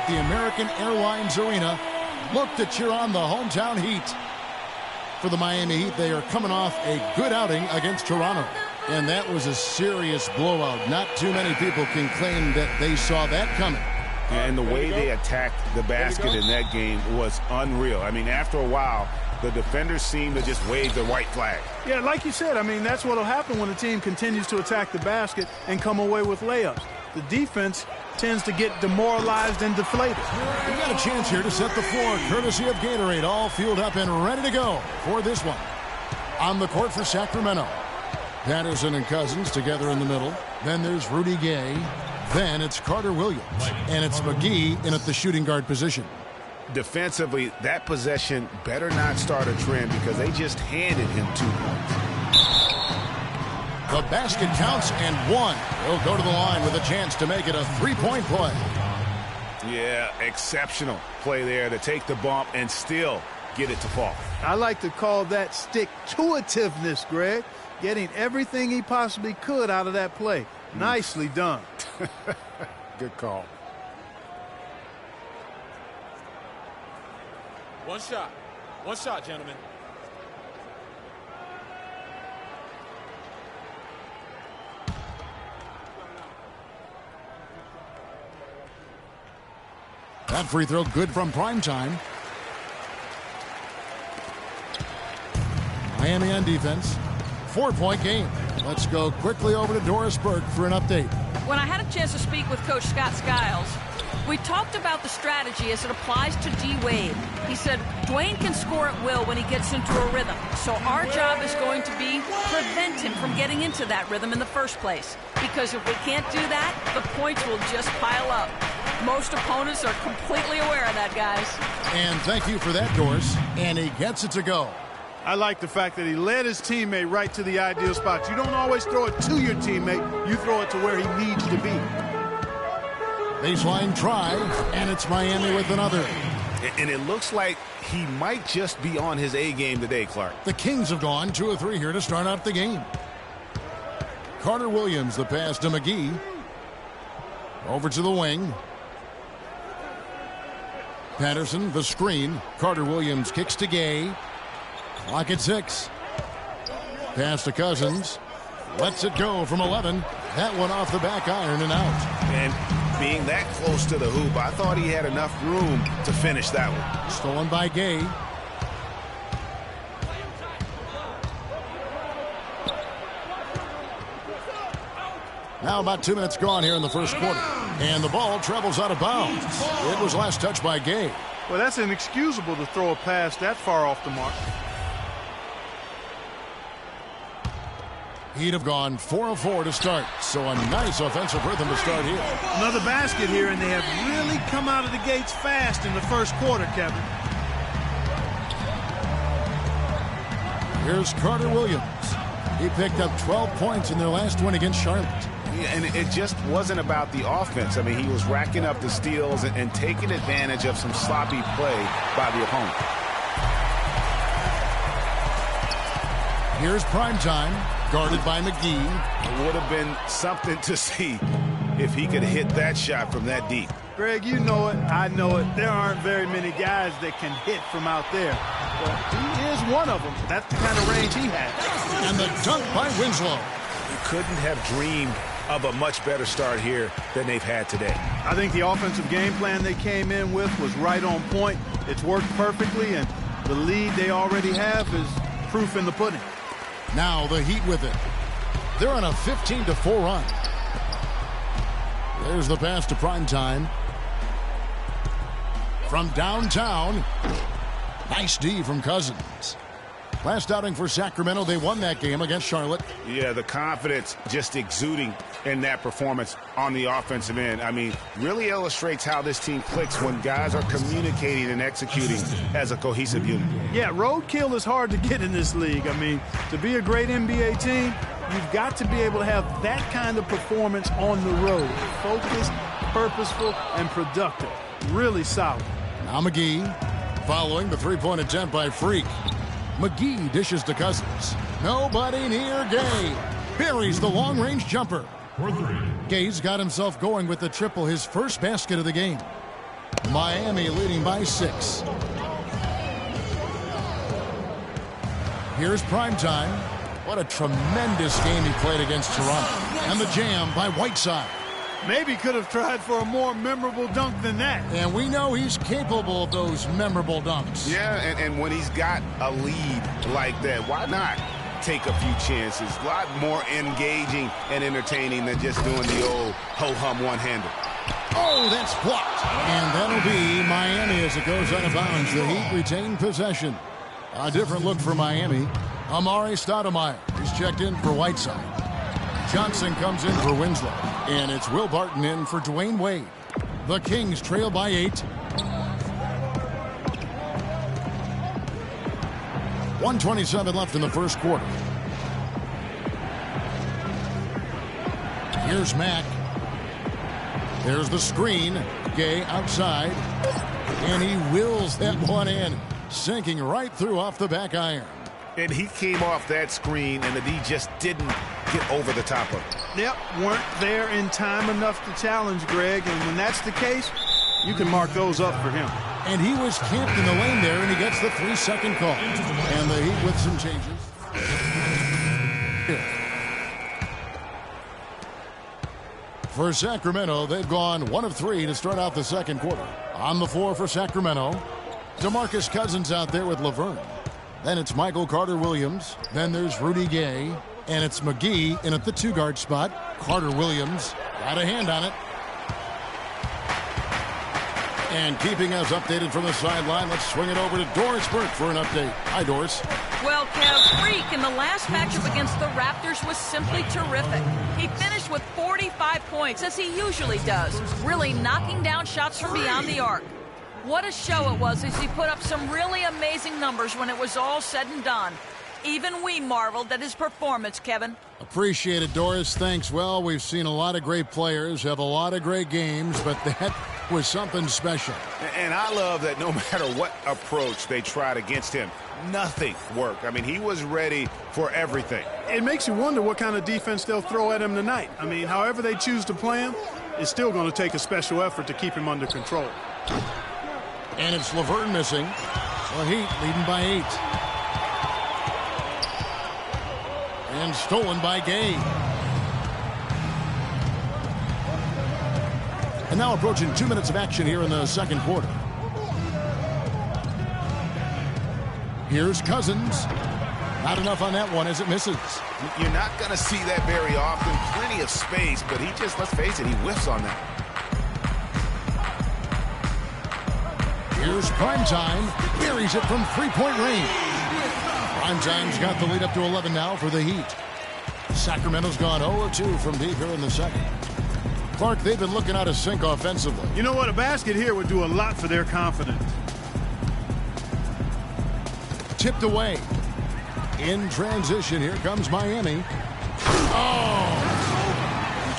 the American Airlines Arena look to cheer on the hometown Heat. For the Miami Heat, they are coming off a good outing against Toronto. And that was a serious blowout. Not too many people can claim that they saw that coming. And the way they attacked the basket in that game was unreal. I mean, after a while, the defenders seemed to just wave the white flag. Yeah, like you said, I mean, that's what will happen when a team continues to attack the basket and come away with layups. The defense tends to get demoralized and deflated. We got a chance here to set the floor, courtesy of Gatorade, all fueled up and ready to go for this one. On the court for Sacramento, Patterson and Cousins together in the middle. Then there's Rudy Gay. Then it's Carter Williams. And it's McGee in at the shooting guard position. Defensively, that possession better not start a trend because they just handed him 2 points. The basket counts and one. He'll go to the line with a chance to make it a 3-point play. Yeah, exceptional play there to take the bump and still get it to fall. I like to call that stick-to-itiveness, Greg. Getting everything he possibly could out of that play. Nicely done. Good call. One shot, gentlemen. That free throw good from primetime. Miami on defense. 4-point game. Let's go quickly over to Doris Burke for an update. When I had a chance to speak with Coach Scott Skiles, we talked about the strategy as it applies to D-Wade. He said Dwayne can score at will when he gets into a rhythm. So our job is going to be prevent him from getting into that rhythm in the first place. Because if we can't do that, the points will just pile up. Most opponents are completely aware of that, guys. And thank you for that, Doris. And he gets it to go. I like the fact that he led his teammate right to the ideal spot. You don't always throw it to your teammate. You throw it to where he needs to be. Baseline try, and it's Miami with another. And it looks like he might just be on his A game today, Clark. The Kings have gone 2 of 3 here to start out the game. Carter Williams, the pass to McGee. Over to the wing. Patterson, the screen. Carter Williams kicks to Gay. Clock at 6. Pass to Cousins. Lets it go from 11. That one off the back iron and out. And being that close to the hoop, I thought he had enough room to finish that one. Stolen by Gay. Now about 2 minutes gone here in the first quarter. And the ball travels out of bounds. It was last touched by Gay. Well, that's inexcusable to throw a pass that far off the mark. He'd have gone 4 of 4 to start. So a nice offensive rhythm to start here. Another basket here, and they have really come out of the gates fast in the first quarter, Kevin. Here's Carter Williams. He picked up 12 points in their last win against Charlotte. Yeah, and it just wasn't about the offense. I mean, he was racking up the steals and taking advantage of some sloppy play by the opponent. Here's primetime, guarded by McGee. It would have been something to see if he could hit that shot from that deep. Greg, you know it. I know it. There aren't very many guys that can hit from out there. But he is one of them. That's the kind of range he has. And the dunk by Winslow. You couldn't have dreamed of a much better start here than they've had today. I think the offensive game plan they came in with was right on point. It's worked perfectly, and the lead they already have is proof in the pudding. Now the Heat with it. They're on a 15-4 run. There's the pass to primetime. From downtown. Nice D from Cousins. Last outing for Sacramento, they won that game against Charlotte. Yeah, the confidence just exuding in that performance on the offensive end. I mean, really illustrates how this team clicks when guys are communicating and executing as a cohesive unit. Yeah, roadkill is hard to get in this league. I mean, to be a great NBA team, you've got to be able to have that kind of performance on the road. Focused, purposeful, and productive. Really solid. Now McGee following the three-point attempt by Freak. McGee dishes to Cousins. Nobody near Gay. Buries the long-range jumper. Gay's got himself going with the triple, his first basket of the game. Miami leading by 6. Here's primetime. What a tremendous game he played against Toronto. And the jam by Whiteside. Maybe could have tried for a more memorable dunk than that. And we know he's capable of those memorable dunks. Yeah, and when he's got a lead like that, why not take a few chances? A lot more engaging and entertaining than just doing the old ho-hum one-hander. Oh, that's blocked. And that'll be Miami as it goes out of bounds. The Heat retain possession. A different look for Miami. Amari Stoudemire is checked in for Whiteside. Johnson comes in for Winslow. And it's Will Barton in for Dwayne Wade. The Kings trail by 8. 1:27 left in the first quarter. Here's Mack. There's the screen. Gay outside. And he wills that one in. Sinking right through off the back iron. And he came off that screen, and the D just didn't get over the top of it. Yep, weren't there in time enough to challenge Greg, and when that's the case, you can mark those up for him. And he was camped in the lane there, and he gets the 3-second call. And the Heat with some changes. For Sacramento, they've gone 1 of 3 to start out the second quarter. On the floor for Sacramento, DeMarcus Cousins out there with Laverne. Then it's Michael Carter-Williams. Then there's Rudy Gay. And it's McGee in at the 2-guard spot. Carter-Williams got a hand on it. And keeping us updated from the sideline, let's swing it over to Doris Burke for an update. Hi, Doris. Well, Kev, Freak in the last matchup against the Raptors was simply terrific. He finished with 45 points, as he usually does, really knocking down shots from beyond the arc. What a show it was as he put up some really amazing numbers when it was all said and done. Even we marveled at his performance, Kevin. Appreciate it, Doris. Thanks. Well, we've seen a lot of great players have a lot of great games, but that was something special. And I love that no matter what approach they tried against him, nothing worked. I mean, he was ready for everything. It makes you wonder what kind of defense they'll throw at him tonight. I mean, however they choose to play him, it's still going to take a special effort to keep him under control. And it's Laverne missing. The Heat leading by 8. And stolen by Gay. And now approaching 2 minutes of action here in the second quarter. Here's Cousins. Not enough on that one as it misses. You're not going to see that very often. Plenty of space, but he just, let's face it, he whiffs on that. Here's Primetime. Buries it from three-point range. Primetime's got the lead up to 11 now for the Heat. Sacramento's gone 0-2 from deep here in the second. Clark, they've been looking out of sync offensively. You know what? A basket here would do a lot for their confidence. Tipped away. In transition, here comes Miami. Oh!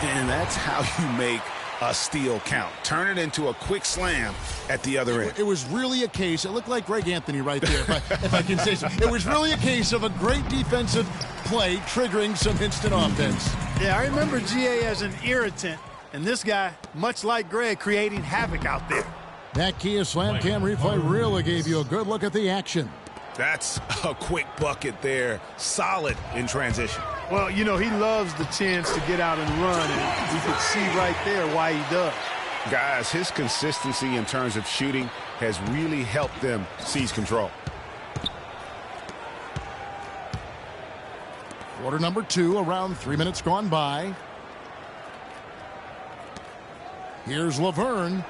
And that's how you make a steal count. Turn it into a quick slam at the other end. It was really a case. It looked like Greg Anthony right there, if I can say so. It was really a case of a great defensive play triggering some instant offense. Yeah, I remember GA as an irritant, and this guy, much like Greg, creating havoc out there. That Kia Slam Cam replay really gave you a good look at the action. That's a quick bucket there. Solid in transition. Well, you know, he loves the chance to get out and run, and you can see right there why he does. Guys, his consistency in terms of shooting has really helped them seize control. Quarter number 2, around 3 minutes gone by. Here's Laverne.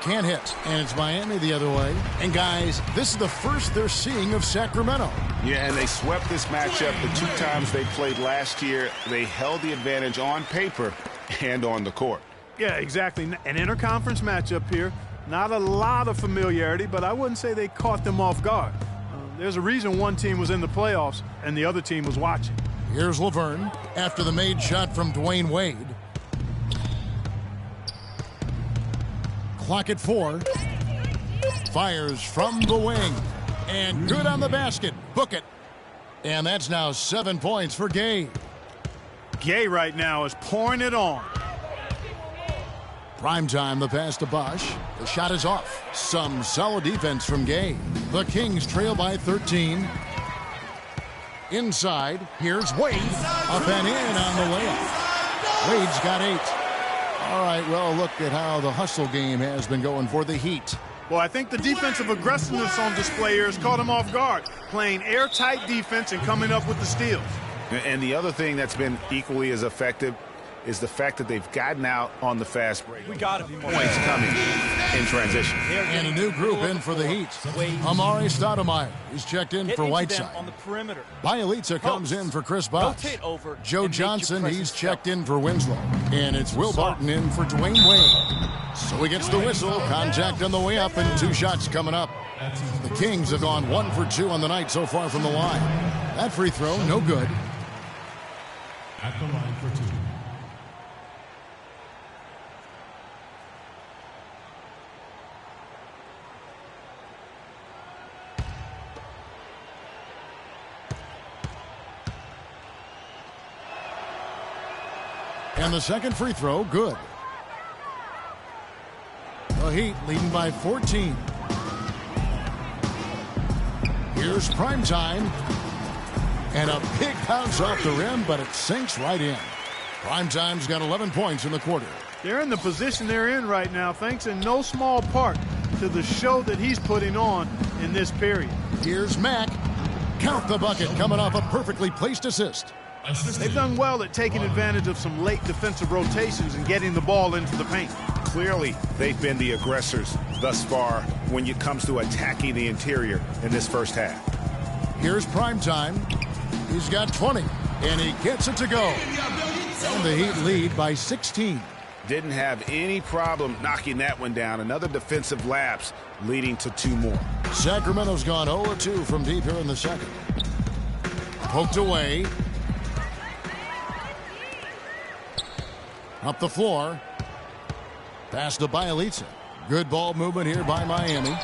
Can't hit. And it's Miami the other way. And guys, this is the first they're seeing of Sacramento. Yeah, and they swept this matchup the 2 times they played last year. They held the advantage on paper and on the court. Yeah, exactly. An interconference matchup here. Not a lot of familiarity, but I wouldn't say they caught them off guard. There's a reason one team was in the playoffs and the other team was watching. Here's Laverne after the made shot from Dwayne Wade. Clock at 4. Fires from the wing. And good on the basket. Book it. And that's now 7 points for Gay. Gay right now is pouring it on. Prime time, the pass to Bosch. The shot is off. Some solid defense from Gay. The Kings trail by 13. Inside, here's Wade. Up and in on the layup. Wade's got 8. All right, well, look at how the hustle game has been going for the Heat. Well, I think the defensive aggressiveness on display here has caught him off guard, playing airtight defense and coming up with the steals. And the other thing that's been equally as effective is the fact that they've gotten out on the fast break. We got to be more points coming in transition. And a new group in for the Heat. Amari Stoudemire is checked in for Whiteside. On the perimeter. Bielitsa comes in for Chris Bosh. Joe Johnson, he's checked in for Winslow. And it's Will Barton in for Dwayne Wade. So he gets the whistle. Contact on the way up and 2 shots coming up. The Kings have gone 1 for 2 on the night so far from the line. That free throw, no good. At the line for 2. And the second free throw, good. The Heat leading by 14. Here's prime time. And a big bounce off the rim, but it sinks right in. Prime time's got 11 points in the quarter. They're in the position they're in right now, thanks in no small part to the show that he's putting on in this period. Here's Mack. Count the bucket, coming off a perfectly placed assist. They've done well at taking advantage of some late defensive rotations and getting the ball into the paint. Clearly, they've been the aggressors thus far when it comes to attacking the interior in this first half. Here's prime time. He's got 20, and he gets it to go. And the Heat lead by 16. Didn't have any problem knocking that one down. Another defensive lapse leading to 2 more. Sacramento's gone 0-2 from deep here in the second. Poked away. Up the floor. Pass to Bielitsa. Good ball movement here by Miami.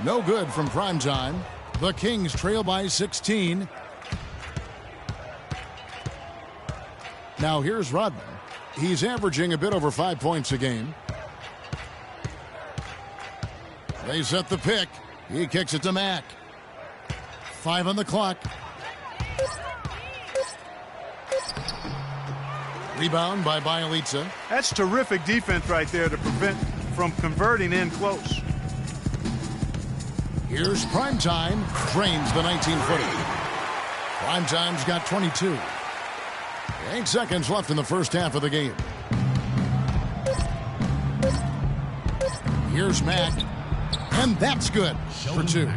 No good from prime time. The Kings trail by 16. Now here's Rodman. He's averaging a bit over 5 points a game. They set the pick. He kicks it to Mack. 5 on the clock. Rebound by Bielitsa. That's terrific defense right there to prevent from converting in close. Here's prime time. Drains the 19-footer. Prime time's got 22. 8 seconds left in the first half of the game. Here's Mack. And that's good for 2.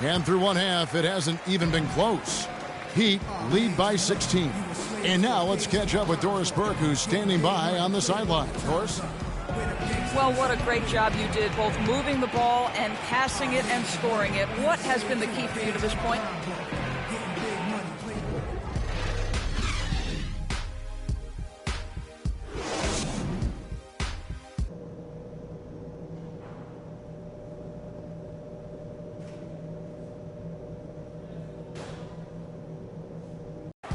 And through one half, it hasn't even been close. Heat lead by 16. And now let's catch up with Doris Burke, who's standing by on the sideline. Doris? Well, what a great job you did, both moving the ball and passing it and scoring it. What has been the key for you to this point?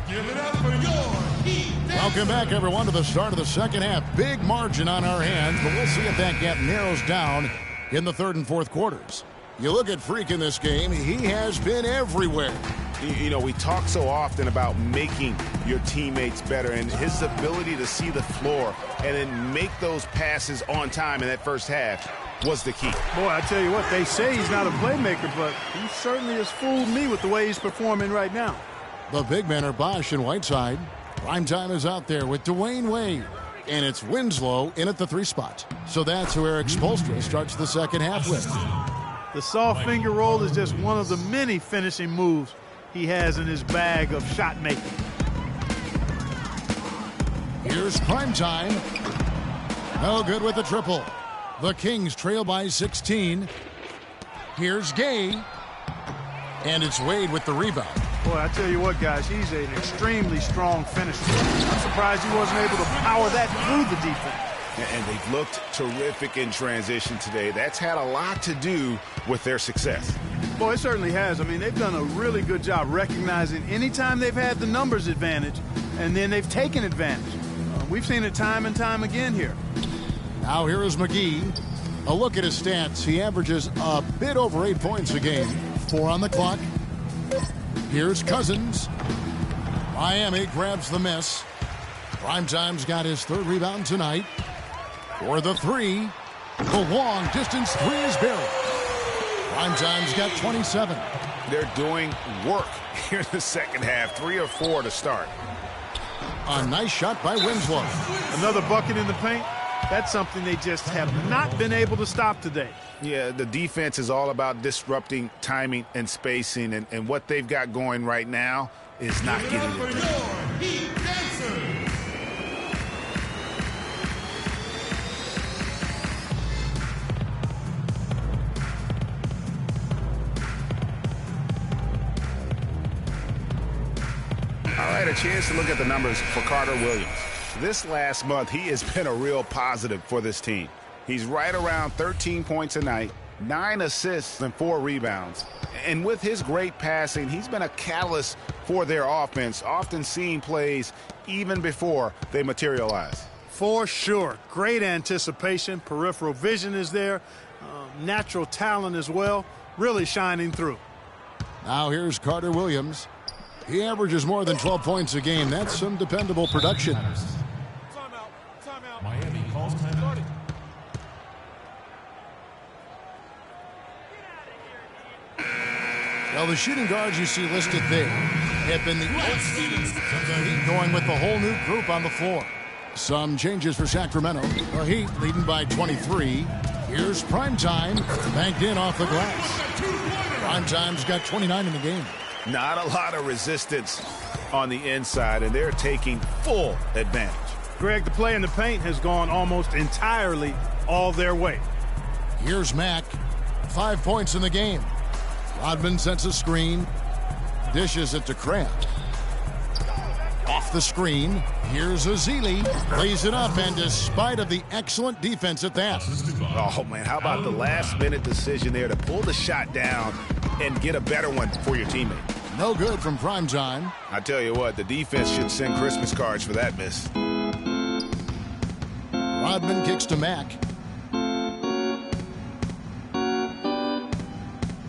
Give it up for your Heat. Welcome back, everyone, to the start of the second half. Big margin on our hands, but we'll see if that gap narrows down in the third and fourth quarters. You look at Freak in this game, he has been everywhere. You know, we talk so often about making your teammates better, and his ability to see the floor and then make those passes on time in that first half was the key. Boy, I tell you what, they say he's not a playmaker, but he certainly has fooled me with the way he's performing right now. The big men are Bosch and Whiteside. Primetime is out there with Dwayne Wade. And it's Winslow in at the 3 spot. So that's who Eric Spoelstra starts the second half with. The soft finger roll is just one of the many finishing moves he has in his bag of shot making. Here's Primetime. No good with the triple. The Kings trail by 16. Here's Gay. And it's Wade with the rebound. Boy, I tell you what, guys, he's an extremely strong finisher. I'm surprised he wasn't able to power that through the defense. And they've looked terrific in transition today. That's had a lot to do with their success. Boy, it certainly has. I mean, they've done a really good job recognizing anytime they've had the numbers advantage, and then they've taken advantage. We've seen it time and time again here. Now here is McGee. A look at his stats. He averages a bit over 8 points a game. 4 on the clock. Here's Cousins. Miami grabs the miss. Primetime's got his 3rd rebound tonight. For the 3. The long distance 3 is buried. Primetime's got 27. They're doing work here in the second half. 3 or 4 to start. A nice shot by Winslow. Another bucket in the paint. That's something they just have not been able to stop today. Yeah, the defense is all about disrupting timing and spacing, and what they've got going right now is not getting it done. All right, a chance to look at the numbers for Carter Williams. This last month, he has been a real positive for this team. He's right around 13 points a night, 9 assists and 4 rebounds. And with his great passing, he's been a catalyst for their offense, often seeing plays even before they materialize. For sure. Great anticipation. Peripheral vision is there. Natural talent as well. Really shining through. Now here's Carter Williams. He averages more than 12 points a game. That's some dependable production. Timeout. Miami calls timeout. Well, the shooting guards you see listed there have been the Heat going with the whole new group on the floor. Some changes for Sacramento. The Heat leading by 23. Here's Primetime, banked in off the glass. Primetime's got 29 in the game. Not a lot of resistance on the inside, and they're taking full advantage. Greg, the play in the paint has gone almost entirely all their way. Here's Mack. 5 points in the game. Rodman sets a screen. Dishes it to Kraft. Off the screen. Here's Ezeli. Lays it up, and despite of the excellent defense at that. Oh, man, how about the last-minute decision there to pull the shot down and get a better one for your teammate? No good from Primetime. I tell you what, the defense should send Christmas cards for that miss. Rodman kicks to Mack.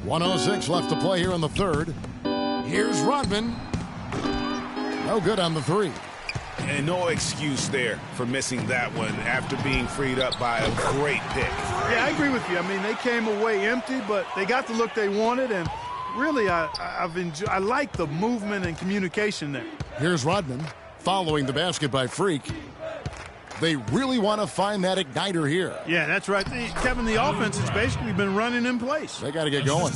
1:06 left to play here in the 3rd. Here's Rodman. No good on the 3. And no excuse there for missing that one after being freed up by a great pick. Yeah, I agree with you. I mean, they came away empty, but they got the look they wanted, and really, I like the movement and communication there. Here's Rodman following the basket by Freak. They really want to find that igniter here. Yeah, that's right. Kevin, the offense has basically been running in place. They got to get going.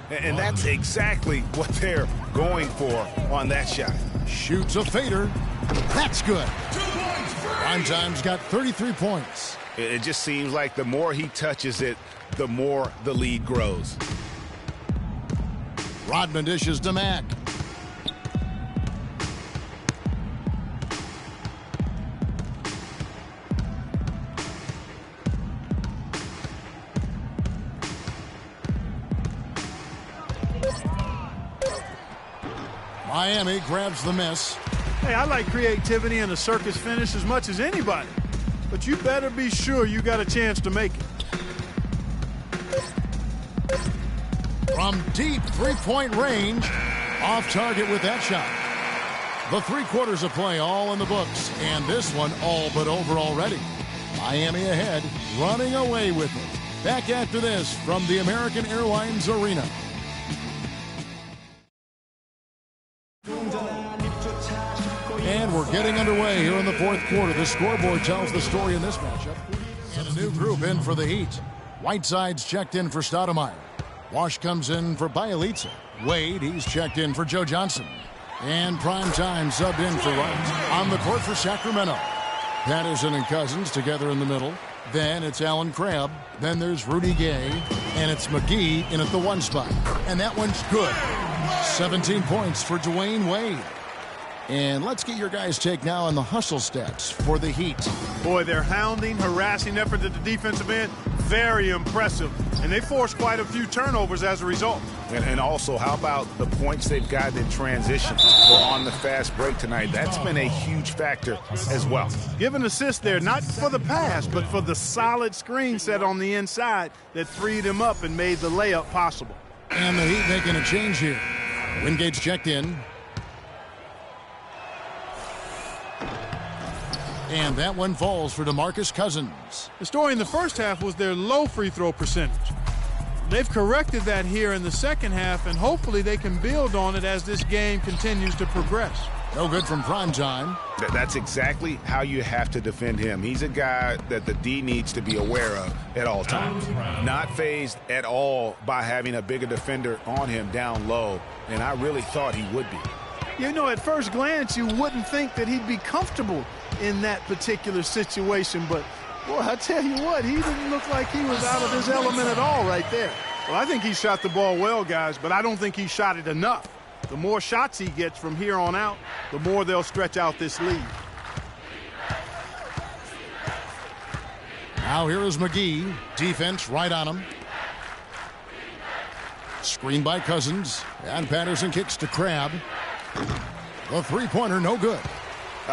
And that's exactly what they're going for on that shot. Shoots a fader. That's good. Primetime's got 33 points. It just seems like the more he touches it, the more the lead grows. Rodman dishes to Mack. Miami grabs the miss. Hey, I like creativity and a circus finish as much as anybody. But you better be sure you got a chance to make it. From deep three-point range, off target with that shot. The 3 quarters of play all in the books, and this one all but over already. Miami ahead, running away with it. Back after this from the American Airlines Arena. And we're getting underway here in the 4th quarter. The scoreboard tells the story in this matchup. And a new group in for the Heat. Whiteside's checked in for Stoudemire. Wash comes in for Bielitsa. Wade, he's checked in for Joe Johnson. And Primetime subbed in for Wright. On the court for Sacramento. Patterson and Cousins together in the middle. Then it's Allen Crabbe. Then there's Rudy Gay. And it's McGee in at the 1 spot. And that one's good. 17 points for Dwayne Wade. And let's get your guys' take now on the hustle stats for the Heat. Boy, their hounding, harassing effort at the defensive end, very impressive. And they forced quite a few turnovers as a result. And also, how about the points they've gotten in transition or on the fast break tonight? That's been a huge factor as well. Give an assist there, not for the pass, but for the solid screen set on the inside that freed him up and made the layup possible. And the Heat making a change here. Wingate's checked in. And that one falls for DeMarcus Cousins. The story in the first half was their low free throw percentage. They've corrected that here in the second half, and hopefully they can build on it as this game continues to progress. No good from Primetime. That's exactly how you have to defend him. He's a guy that the D needs to be aware of at all times. Not fazed at all by having a bigger defender on him down low, and I really thought he would be. You know, at first glance, you wouldn't think that he'd be comfortable in that particular situation, but boy, I tell you what, he didn't look like he was out of his element at all right there. Well, I think he shot the ball well, guys, but I don't think he shot it enough. The more shots he gets from here on out, the more they'll stretch out this lead. Now here is McGee. Defense right on him. Screen by Cousins. And Patterson kicks to Crabbe. The three-pointer no good.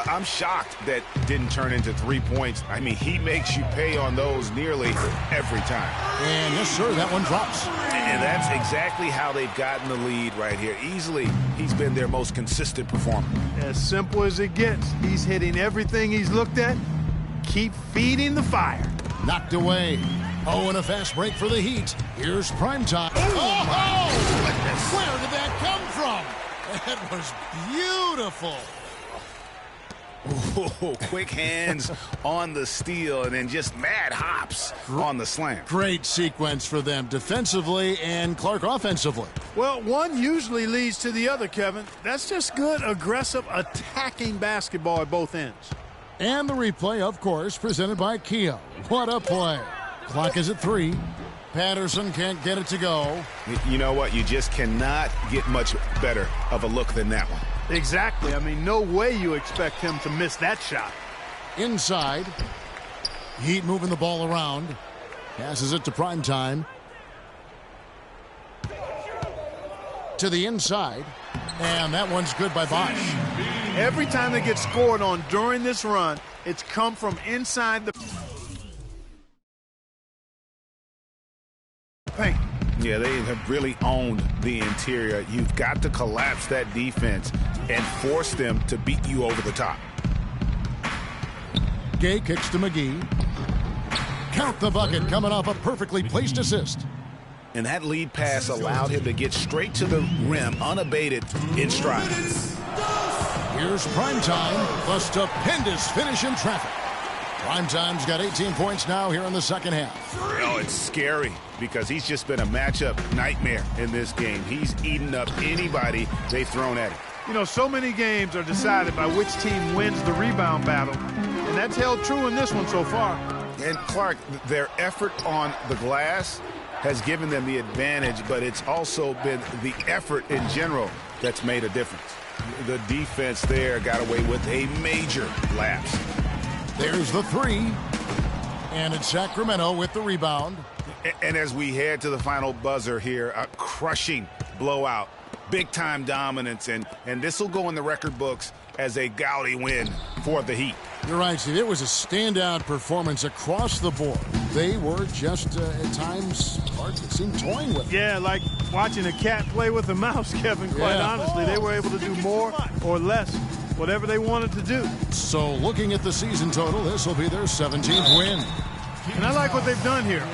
I'm shocked that didn't turn into 3 points. I mean, he makes you pay on those nearly every time. And yes, sir, that one drops. And that's exactly how they've gotten the lead right here. Easily, he's been their most consistent performer. As simple as it gets. He's hitting everything he's looked at. Keep feeding the fire. Knocked away. Oh, and a fast break for the Heat. Here's Primetime. Oh, goodness. Where did that come from? That was beautiful. Oh, quick hands on the steal and then just mad hops on the slam. Great sequence for them defensively and Clark offensively. Well, one usually leads to the other, Kevin. That's just good, aggressive, attacking basketball at both ends. And the replay, of course, presented by Kia. What a play. Clock is at 3. Patterson can't get it to go. You know what? You just cannot get much better of a look than that one. Exactly. I mean, no way you expect him to miss that shot. Inside. Heat moving the ball around. Passes it to Primetime. To the inside. And that one's good by Bosch. Every time they get scored on during this run, it's come from inside the paint. Yeah, they have really owned the interior. You've got to collapse that defense and force them to beat you over the top. Gay kicks to McGee. Count the bucket coming off a perfectly placed assist. And that lead pass allowed him to get straight to the rim unabated in stride. Here's Primetime, the stupendous finish in traffic. Primetime's got 18 points now here in the second half. Oh, it's scary because he's just been a matchup nightmare in this game. He's eaten up anybody they've thrown at him. You know, so many games are decided by which team wins the rebound battle, and that's held true in this one so far. And, Clark, their effort on the glass has given them the advantage, but it's also been the effort in general that's made a difference. The defense there got away with a major lapse. There's the 3. And it's Sacramento with the rebound. And as we head to the final buzzer here, a crushing blowout, big-time dominance, and this will go in the record books as a gaudy win for the Heat. You're right, Steve. It was a standout performance across the board. They were just, at times, hard to seem toying with. Yeah, like watching a cat play with a mouse, Kevin, quite honestly. They were able to do more or less, whatever they wanted to do. So looking at the season total, this will be their 17th win. And I like what they've done here.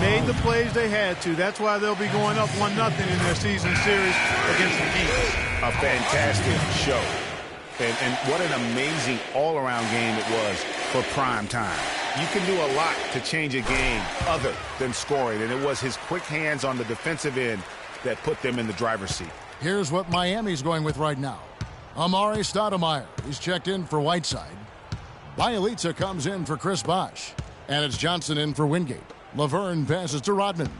Made the plays they had to. That's why they'll be going up 1-0 in their season series against the Heat. A fantastic show. And what an amazing all-around game it was for prime time. You can do a lot to change a game other than scoring, and it was his quick hands on the defensive end that put them in the driver's seat. Here's what Miami's going with right now. Amari Stoudemire is checked in for Whiteside. Bielitsa comes in for Chris Bosh. And it's Johnson in for Wingate. Laverne passes to Rodman.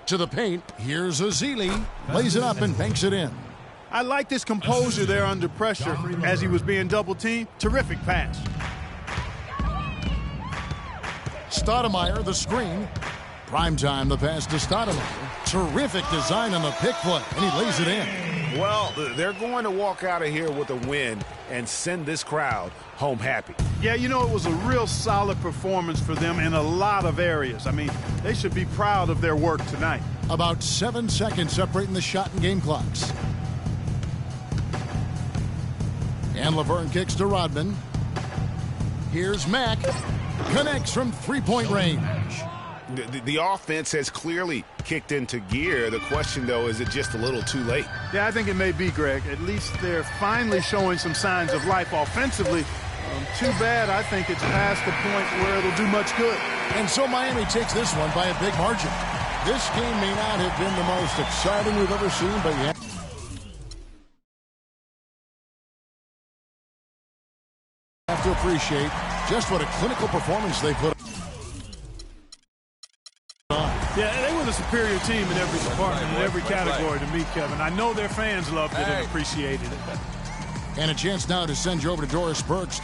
To the paint, here's Ezeli. Lays it up and banks it in. I like his composure there under pressure as he was being double-teamed. Terrific pass. Stoudemire, the screen. Prime time, the pass to Stoudemire. Terrific design on the pick play, and he lays it in. Well, they're going to walk out of here with a win and send this crowd home happy. Yeah, you know, it was a real solid performance for them in a lot of areas. I mean, they should be proud of their work tonight. About 7 seconds separating the shot and game clocks. And Laverne kicks to Rodman. Here's Mack. Connects from three-point range. The offense has clearly kicked into gear. The question, though, is it just a little too late? Yeah, I think it may be, Greg. At least they're finally showing some signs of life offensively. Too bad I think it's past the point where it'll do much good. And so Miami takes this one by a big margin. This game may not have been the most exciting we've ever seen, but you have to appreciate just what a clinical performance they put on. Yeah, they were the superior team in every department, in every category to me, Kevin. I know their fans loved it and appreciated it. And a chance now to send you over to Doris Burks.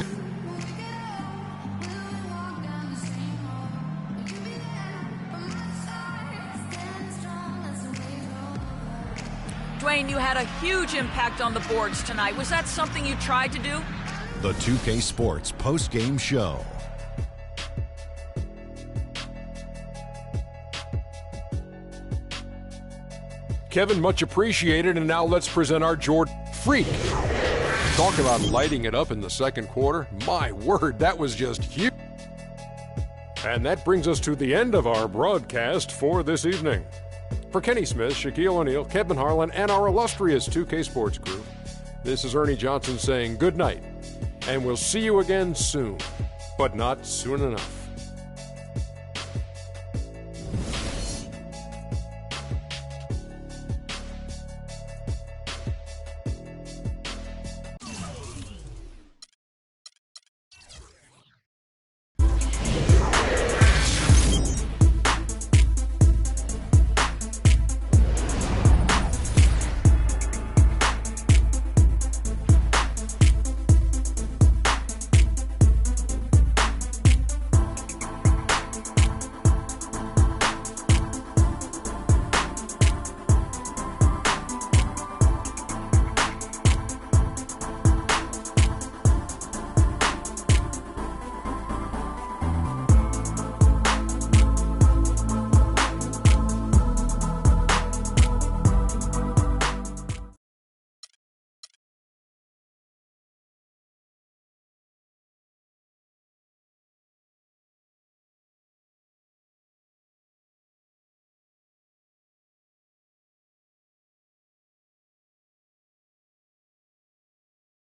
Dwayne, you had a huge impact on the boards tonight. Was that something you tried to do? The 2K Sports post-game show. Kevin, much appreciated, and now let's present our Jordan Freak. Talk about lighting it up in the second quarter. My word, that was just huge. And that brings us to the end of our broadcast for this evening. For Kenny Smith, Shaquille O'Neal, Kevin Harlan, and our illustrious 2K Sports crew, this is Ernie Johnson saying good night, and we'll see you again soon, but not soon enough.